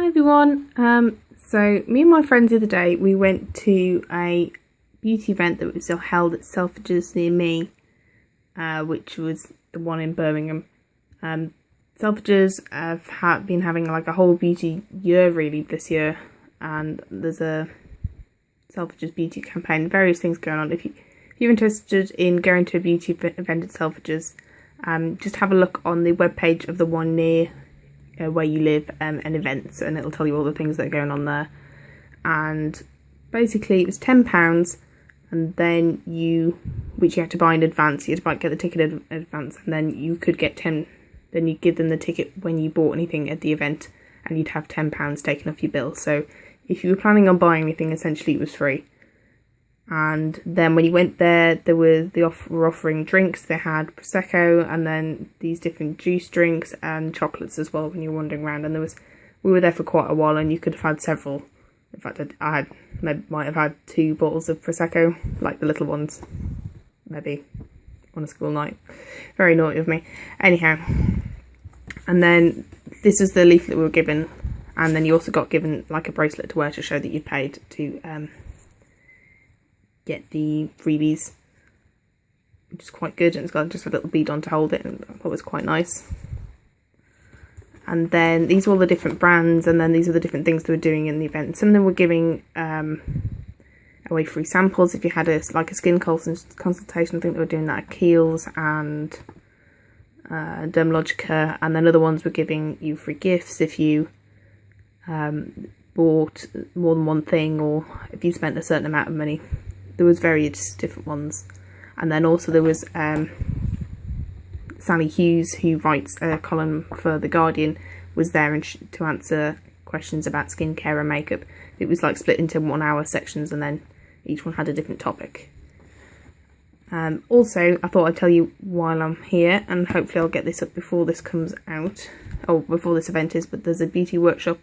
Hi everyone. So me and my friends the other day we went to a beauty event that was still held at Selfridges near me, which was the one in Birmingham. Selfridges have been having like a whole beauty year really this year, and there's a Selfridges beauty campaign, various things going on. If you're interested in going to a beauty event at Selfridges, just have a look on the webpage of the one near where you live and events, and it'll tell you all the things that are going on there. And basically it was £10, and then which you had to buy in advance. You had to get the ticket in advance, and then you could get then you give them the ticket when you bought anything at the event, and you'd have £10 taken off your bill. So if you were planning on buying anything, essentially it was free. And then when you went there, were offering drinks. They had Prosecco, and then these different juice drinks and chocolates as well when you were wandering around. And we were there for quite a while, and you could have had several. In fact, I might have had 2 bottles of Prosecco, like the little ones, maybe on a school night. Very naughty of me. Anyhow, and then this is the leaflet we were given, and then you also got given like a bracelet to wear to show that you'd paid to get the freebies, which is quite good, and it's got just a little bead on to hold it, and I thought it was quite nice. And then these are all the different brands, and then these are the different things they were doing in the event. Some of them were giving away free samples if you had a skin consultation. I think they were doing that at Kiehl's and Dermalogica, and then other ones were giving you free gifts if you bought more than one thing, or if you spent a certain amount of money. There was various different ones. And then also there was Sally Hughes, who writes a column for The Guardian, was there to answer questions about skincare and makeup. It was like split into 1 hour sections, and then each one had a different topic. Also, I thought I'd tell you while I'm here, and hopefully I'll get this up before this comes out, or before this event is, but there's a beauty workshop,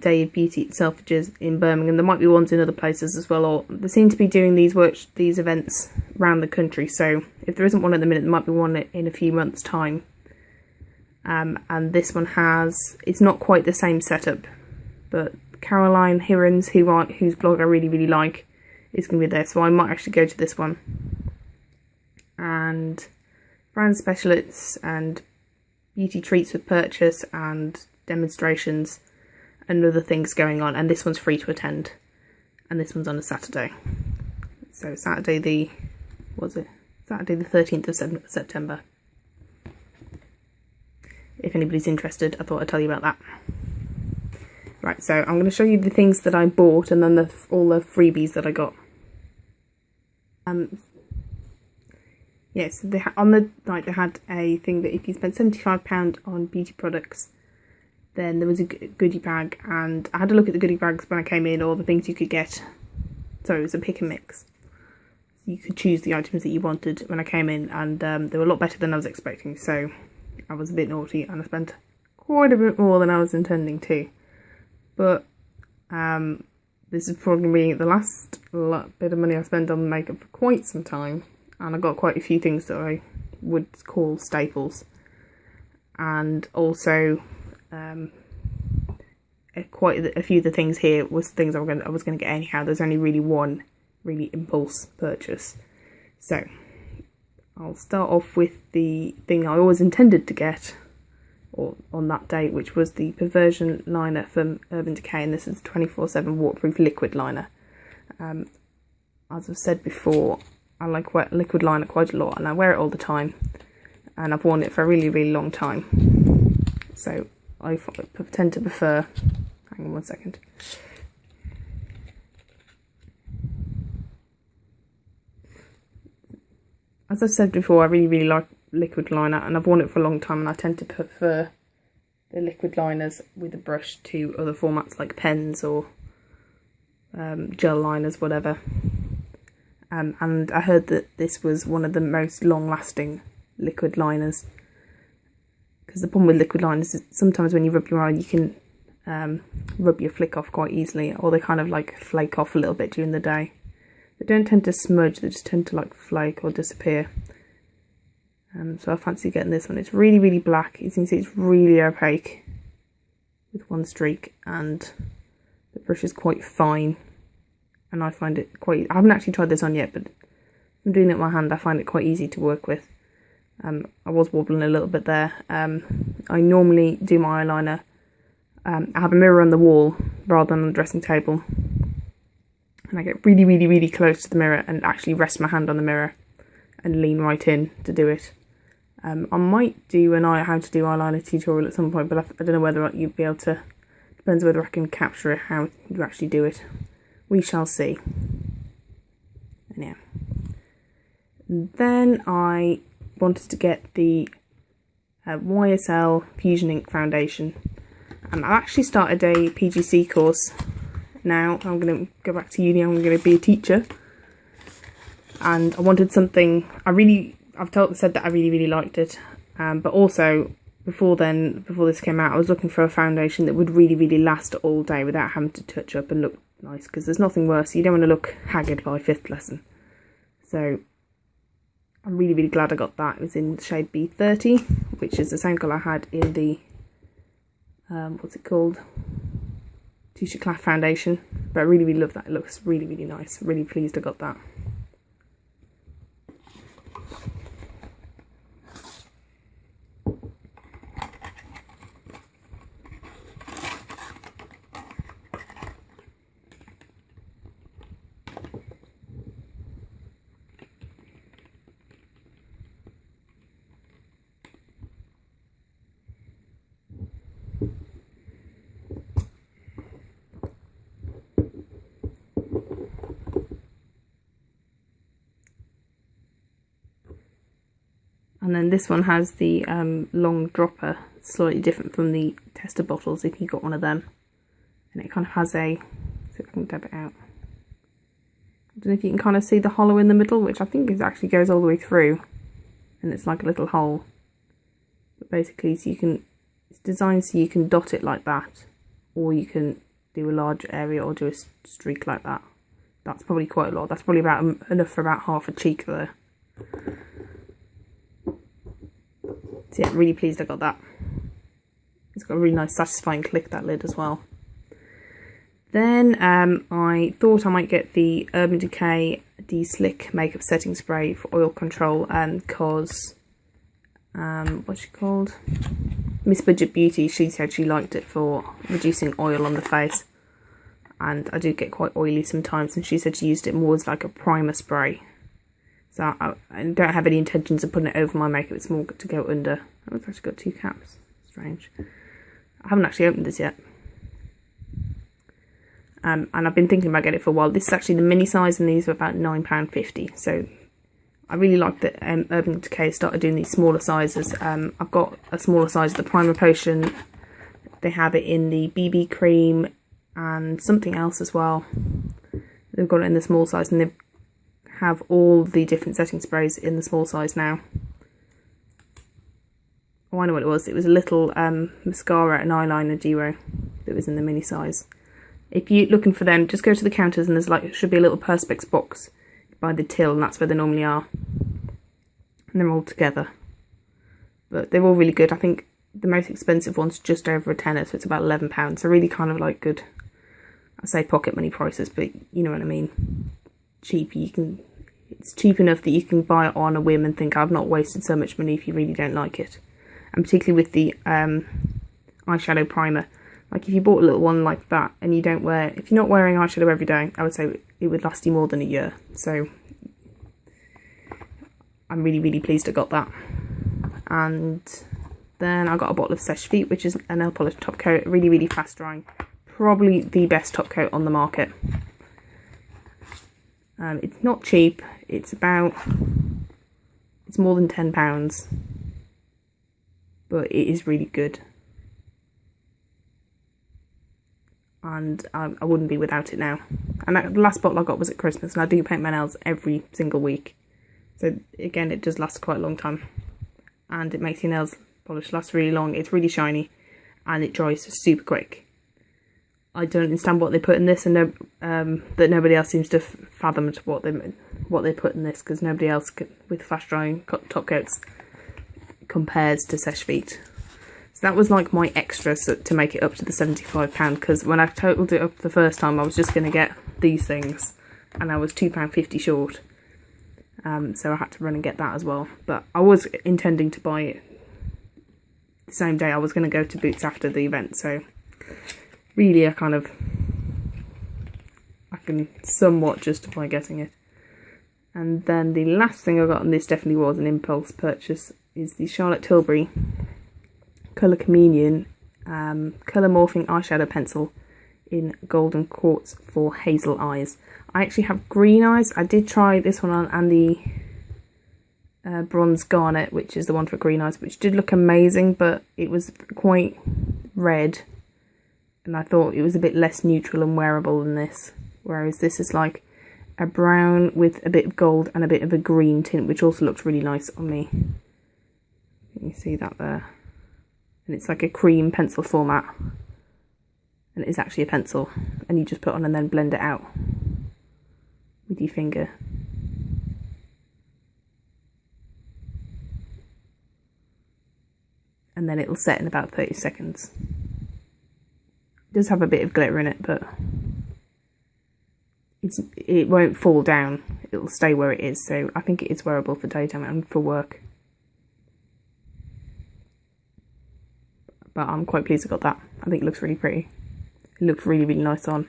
Day of Beauty at Selfridges in Birmingham. There might be ones in other places as well, or they seem to be doing these events around the country. So if there isn't one at the minute, there might be one in a few months' time. And this one it's not quite the same setup, but Caroline Hirons, whose blog I really like, is going to be there. So I might actually go to this one. And brand specialists and beauty treats with purchase and demonstrations and other things going on, and this one's free to attend, and this one's on a Saturday. So Saturday the 13th of September. If anybody's interested, I thought I'd tell you about that. Right, so I'm going to show you the things that I bought, and then all the freebies that I got. Yes, on the night they had a thing that if you spent £75 on beauty products, then there was a goodie bag, and I had to look at the goodie bags when I came in, all the things you could get. So it was a pick and mix. You could choose the items that you wanted when I came in, and they were a lot better than I was expecting, so I was a bit naughty, and I spent quite a bit more than I was intending to. But this is probably the last bit of money I spent on makeup for quite some time, and I got quite a few things that I would call staples. And also quite a few of the things here was the things I was going to get anyhow. There's only really one really impulse purchase. So I'll start off with the thing I always intended to get on that date, which was the Perversion liner from Urban Decay, and this is 24/7 waterproof liquid liner. As I've said before, I like liquid liner quite a lot, and I wear it all the time, and I've worn it for a really long time. So I tend to prefer, hang on one second. As I've said before, I really like liquid liner, and I've worn it for a long time, and I tend to prefer the liquid liners with a brush to other formats like pens or gel liners, whatever. And I heard that this was one of the most long-lasting liquid liners. Because the problem with liquid liners is sometimes when you rub your eye, you can rub your flick off quite easily, or they kind of like flake off a little bit during the day. They don't tend to smudge, they just tend to like flake or disappear. So I fancy getting this one. It's really black. You can see it's really opaque. with one streak, and the brush is quite fine, and I find it quite, I haven't actually tried this on yet, but I'm doing it with my hand, I find it quite easy to work with. I was wobbling a little bit there. I normally do my eyeliner, I have a mirror on the wall rather than on the dressing table, and I get really, really, really close to the mirror and actually rest my hand on the mirror and lean right in to do it. I might do how to do eyeliner tutorial at some point, but I don't know whether you'd be able to, depends whether I can capture how you actually do it. We shall see. Anyhow. Then I wanted to get the YSL Fusion Ink Foundation. I've actually started a PGC course now. I'm going to go back to uni, I'm going to be a teacher. And I wanted something, I've said that I really, really liked it. But also, before this came out, I was looking for a foundation that would really, really last all day without having to touch up and look nice. Because there's nothing worse, you don't want to look haggard by 5th lesson. So, I'm really, really glad I got that. It was in the shade B30, which is the same colour I had in the, what's it called? T-shirt cloth foundation. But I really, really love that. It looks really, really nice. Really pleased I got that. And then this one has the long dropper, slightly different from the tester bottles if you got one of them. And it kind of has a, see if I can dab it out. I don't know if you can kind of see the hollow in the middle, which I think actually goes all the way through. And it's like a little hole. But basically, so it's designed so you can dot it like that. Or you can do a large area or do a streak like that. That's probably quite a lot. That's probably about enough for about half a cheek there. So yeah, really pleased I got that. It's got a really nice satisfying click, that lid as well. Then I thought I might get the Urban Decay De-Slick Makeup Setting Spray for oil control, because what's she called? Miss Budget Beauty, she said she liked it for reducing oil on the face. And I do get quite oily sometimes, and she said she used it more as like a primer spray. So I don't have any intentions of putting it over my makeup, it's more to go under. Oh, it's actually got 2 caps. Strange. I haven't actually opened this yet. And I've been thinking about getting it for a while. This is actually the mini size, and these are about £9.50. So I really like that Urban Decay started doing these smaller sizes. I've got a smaller size of the primer potion. They have it in the BB cream and something else as well. They've got it in the small size, and they have all the different setting sprays in the small size now. Oh, I know what it was. It was a little mascara and eyeliner duo that was in the mini size. If you're looking for them, just go to the counters, and there's like, should be a little Perspex box by the till, and that's where they normally are. And they're all together. But they're all really good. I think the most expensive one's just over a tenner, so it's about £11. So really kind of like good, I say pocket money prices, but you know what I mean. Cheap, it's cheap enough that you can buy it on a whim and think, I've not wasted so much money if you really don't like it. And particularly with the eyeshadow primer. Like if you bought a little one like that and if you're not wearing eyeshadow every day, I would say it would last you more than a year. So I'm really, really pleased I got that. And then I got a bottle of Seche Vite, which is a nail polish top coat, really, really fast drying. Probably the best top coat on the market. It's not cheap, it's more than £10, but it is really good. And I wouldn't be without it now. And the last bottle I got was at Christmas, and I do paint my nails every single week. So again, it does last quite a long time. And it makes your nails polish last really long, it's really shiny, and it dries super quick. I don't understand what they put in this, and that nobody else seems to have fathomed what they put in this, because nobody else with fast drying top coats compares to Seche Vite. So that was like my extra to make it up to the £75, because when I totaled it up the first time I was just going to get these things and I was £2.50 short. So I had to run and get that as well. But I was intending to buy it the same day I was going to go to Boots after the event, so really I can somewhat justify getting it. And then the last thing I got, and this definitely was an impulse purchase, is the Charlotte Tilbury Colour Chameleon Colour Morphing Eyeshadow Pencil in Golden Quartz for hazel eyes. I actually have green eyes. I did try this one on, and the Bronze Garnet, which is the one for green eyes, which did look amazing, but it was quite red, and I thought it was a bit less neutral and wearable than this, whereas this is like a brown with a bit of gold and a bit of a green tint, which also looks really nice on me. You see that there? And it's like a cream pencil format, and it is actually a pencil, and you just put on and then blend it out with your finger. And then it'll set in about 30 seconds. It does have a bit of glitter in it, but it won't fall down. It'll stay where it is, so I think it is wearable for daytime and for work. But I'm quite pleased I got that. I think it looks really pretty. It looks really, really nice on.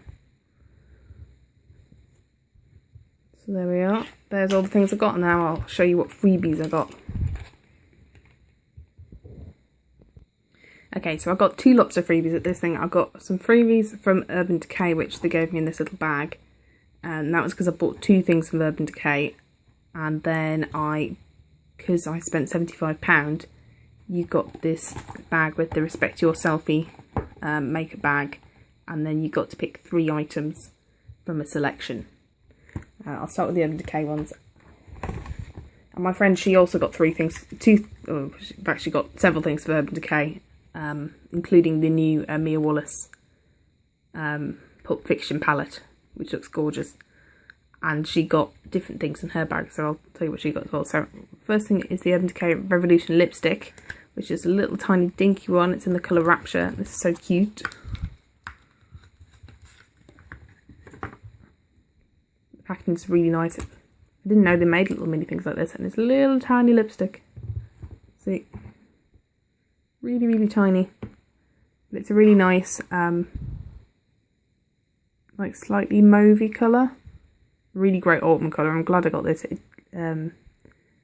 So there we are. There's all the things I got. Now I'll show you what freebies I got. Okay, so I got 2 lots of freebies at this thing. I got some freebies from Urban Decay, which they gave me in this little bag. And that was because I bought 2 things from Urban Decay. And then because I spent £75, you got this bag with the Respect Your Selfie makeup bag, and then you got to pick 3 items from a selection. I'll start with the Urban Decay ones. And my friend, she also got 3 things, she's actually got several things for Urban Decay, including the new Mia Wallace Pulp Fiction palette, which looks gorgeous. And she got different things in her bag, so I'll tell you what she got as well. So first thing is the Urban Decay Revolution lipstick, which is a little tiny dinky one. It's in the colour Rapture. This is so cute. The packaging's really nice. I didn't know they made little mini things like this, and it's a little tiny lipstick. See? Really, really tiny. But it's a really nice, like slightly mauvey colour. Really great autumn colour. I'm glad I got this. It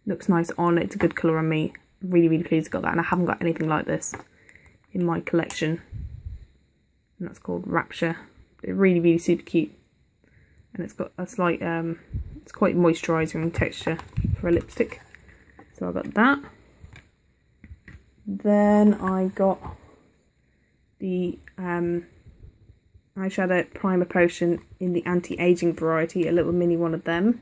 looks nice on. It's a good colour on me. Really, really pleased I got that. And I haven't got anything like this in my collection. And that's called Rapture. It's really, really super cute. And it's got a slight, it's quite moisturising texture for a lipstick. So I got that. Then I got the eyeshadow primer potion in the anti-aging variety, a little mini one of them.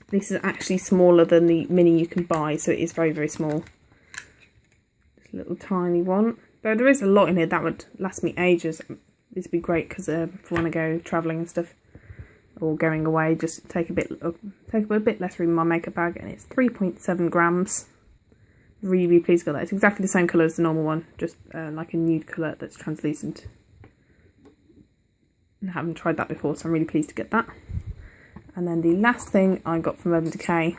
This is actually smaller than the mini you can buy, so it is very, very small. Just a little tiny one. Though there is a lot in here that would last me ages. This would be great because if I want to go travelling and stuff, or going away, just take a bit less room in my makeup bag, and it's 3.7 grams. Really, really pleased with that. It's exactly the same colour as the normal one, just like a nude colour that's translucent. I haven't tried that before, so I'm really pleased to get that. And then the last thing I got from Urban Decay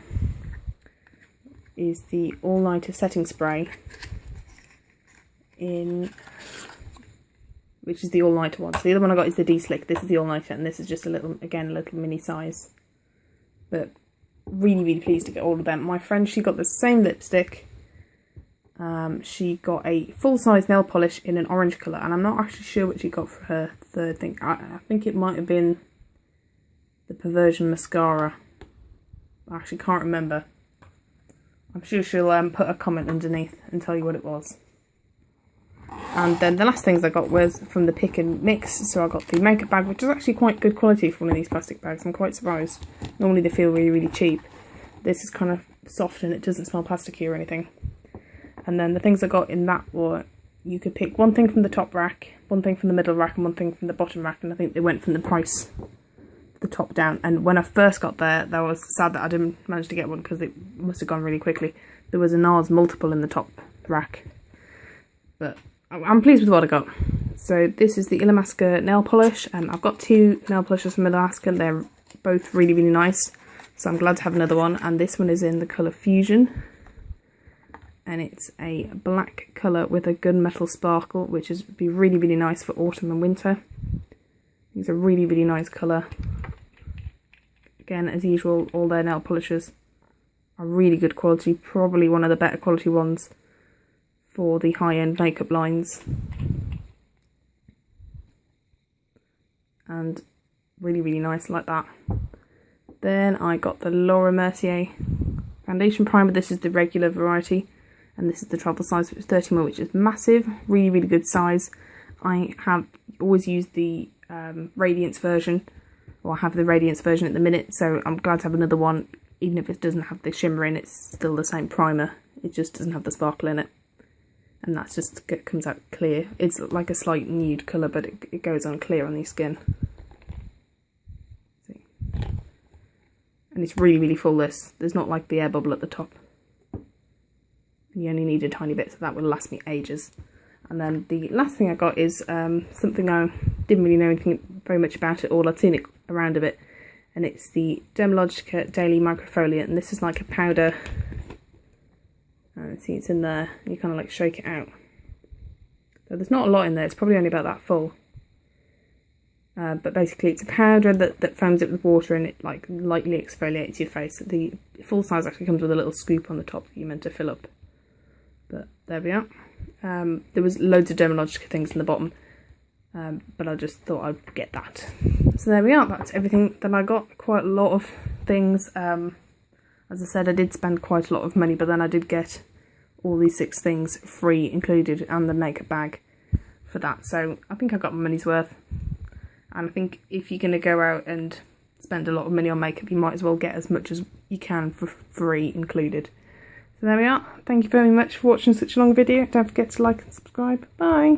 is the All Nighter setting spray, which is the All Nighter one. So the other one I got is the D-Slick. This is the All Nighter, and this is just a little mini size. But really, really pleased to get all of them. My friend, she got the same lipstick. She got a full-size nail polish in an orange colour, and I'm not actually sure what she got for her third thing. I think it might have been the Perversion mascara. I actually can't remember. I'm sure she'll put a comment underneath and tell you what it was. And then the last things I got was from the Pick and Mix. So I got the makeup bag, which is actually quite good quality for one of these plastic bags. I'm quite surprised. Normally they feel really, really cheap. This is kind of soft and it doesn't smell plasticky or anything. And then the things I got in that were, you could pick one thing from the top rack, one thing from the middle rack, and one thing from the bottom rack. And I think they went from the price, the top down. And when I first got there, I was sad that I didn't manage to get one because it must have gone really quickly. There was a NARS multiple in the top rack, but I'm pleased with what I got. So this is the Illamasqua nail polish. I've got 2 nail polishes from Illamasqua. They're both really, really nice. So I'm glad to have another one. And this one is in the colour Fusion. And it's a black colour with a gunmetal sparkle, which is be really, really nice for autumn and winter. It's a really, really nice colour. Again, as usual, all their nail polishes are really good quality. Probably one of the better quality ones for the high-end makeup lines. And really, really nice like that. Then I got the Laura Mercier foundation primer. This is the regular variety. And this is the travel size, which is 30ml, which is massive. Really, really good size. I have always used the Radiance version, or I have the Radiance version at the minute, so I'm glad to have another one. Even if it doesn't have the shimmer in, it's still the same primer. It just doesn't have the sparkle in it. And that's just, it comes out clear. It's like a slight nude colour, but it goes on clear on the skin. See? And it's really, really full, this. There's not like the air bubble at the top. You only need a tiny bit, so that will last me ages. And then the last thing I got is something I didn't really know anything very much about it all. I'd seen it around a bit, and it's the Dermalogica Daily Microfoliant, and this is like a powder. See, it's in there. You kind of like shake it out. So there's not a lot in there. It's probably only about that full. But basically, it's a powder that foams up with water, and it like lightly exfoliates your face. The full size actually comes with a little scoop on the top that you're meant to fill up. But there we are. There was loads of Dermalogica things in the bottom, but I just thought I'd get that. So there we are. That's everything that I got. Quite a lot of things. As I said, I did spend quite a lot of money, but then I did get all these 6 things free included, and the makeup bag for that. So I think I got my money's worth. And I think if you're going to go out and spend a lot of money on makeup, you might as well get as much as you can for free included. So there we are. Thank you very much for watching such a long video. Don't forget to like and subscribe. Bye.